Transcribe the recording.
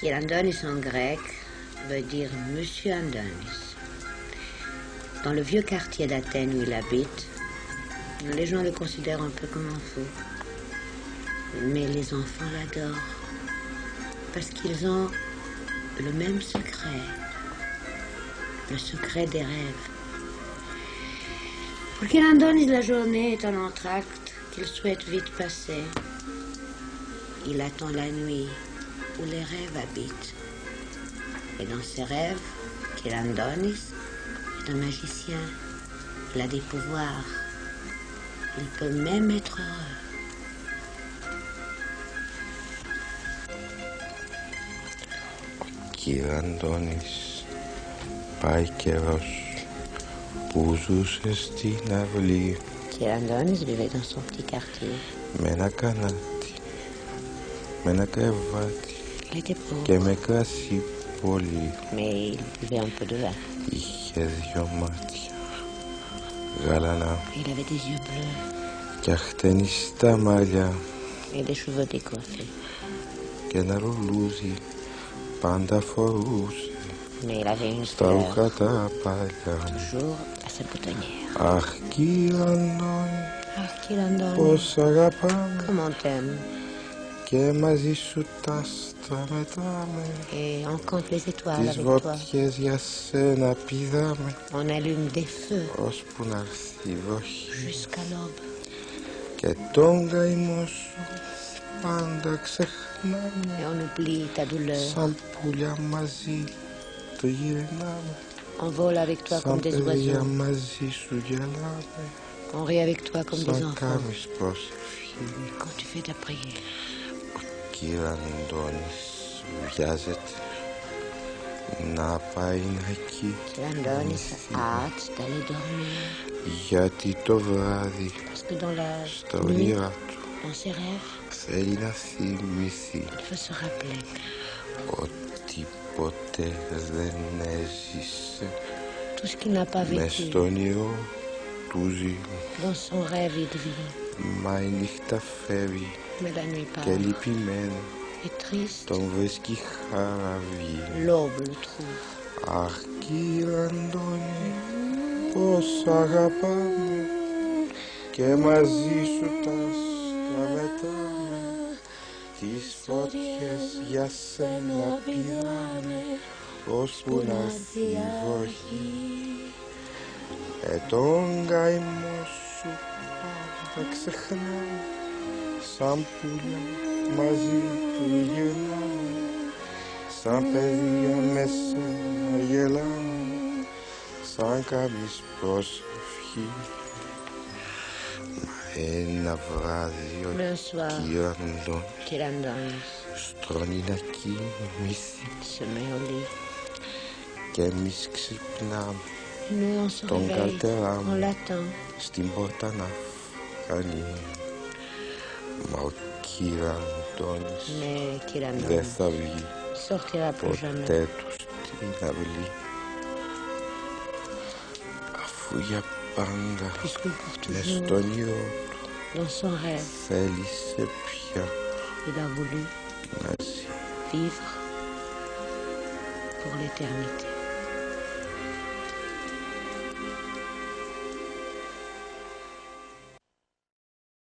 Kyriandonis en grec veut dire Monsieur Andonis. Dans le vieux quartier d'Athènes où il habite, les gens le considèrent un peu comme un fou. Mais les enfants l'adorent parce qu'ils ont le même secret, le secret des rêves. Pour Kyriandonis, la journée est un entracte qu'il souhaite vite passer. Il attend la nuit où les rêves habitent. Et dans ses rêves, Kyriandonis est un magicien. Il a des pouvoirs. Il peut même être heureux. Kyriandonis, πάει καιρός που ζούσε στην αυλή. Kyriandonis vivait dans son petit quartier. Με ένα κανάτι, με ένα κρεβάτι Il était pauvre, και με κρασί πολύ. mais il buvait un peu de vin. Είχε δυο μάτια γαλανά Il avait des yeux bleus και αχτενιστά μαλλιά et des cheveux décoiffés. και ένα ρουλούζι πάντα φορούσε Mais il avait une στα fleur, ρούχα τα παλιά. toujours à sa boutonnière. Αχ, Kyriandonis, Ah, Kyriandonis, πώς αγαπάμε comment t'aimes. και μαζί σου τα άστρα μετράμε. Et on compte les étoiles Τις avec toi. βότιες για σένα πηδάμε On allume des feux ώσπου να έρθει η βροχή jusqu'à l'aube. και τον καημό σου πάντα ξεχνάμε. Et on oublie ta douleur. Σαν πουλιά μαζί το γυρνάμε. On vole avec toi Σαν comme des παιδιά oiseaux. μαζί σου γελάμε. On rit avec toi comme des Σαν enfants. κάνεις προσευχή. Quand tu fais ta prière. Kyriandonis βιάζεται να πάει να Kyriandonis κοιμηθεί, a hâte d'aller dormir. γιατί το βράδυ Parce que dans la στα nuit, όνειρά του dans ses rêves, θέλει να θυμηθεί il veut se rappeler ότι ποτέ δεν έζησε tout ce qu'il n'a pas μες vécu. στο όνειρο του ζει. Dans son rêve, il vit. Μα η νύχτα φεύγει Mais la nuit και part. λυπημένο Et triste, τον βρίσκει χαραβή. l'aube le trouve. Αχ, Kyriandonis, πώς αγαπάμε και μαζί σου τα άστρα μετράμε. Τις φωτιές για σένα πηδάμε ώσπου να έρθει η βροχή. Τον καημό σου πάντα ξεχνάμε. Σαν πουλιά μαζί του γυρνάμε. Σαν παιδιά με σένα γελάμε. Σαν κάνεις προσευχή. Μα ένα βράδυ ο Le soir, Kyriandonis Kyriandonis στρώνει να κοιμηθεί se met au lit. και εμείς ξυπνάμε Nous, on se Τον réveille, καλτερά on μου l'attend. στην πόρτα να φανεί. Μα ο Kyriandonis Mais δεν Kyriandonis θα βγει sortira plus jamais. ποτέ του στην αυλή, αφού για πάντα Puisque pour μες toujours, στο όνειρο dans son rêve, θέλησε πια il a voulu να ζει. vivre pour l'éternité.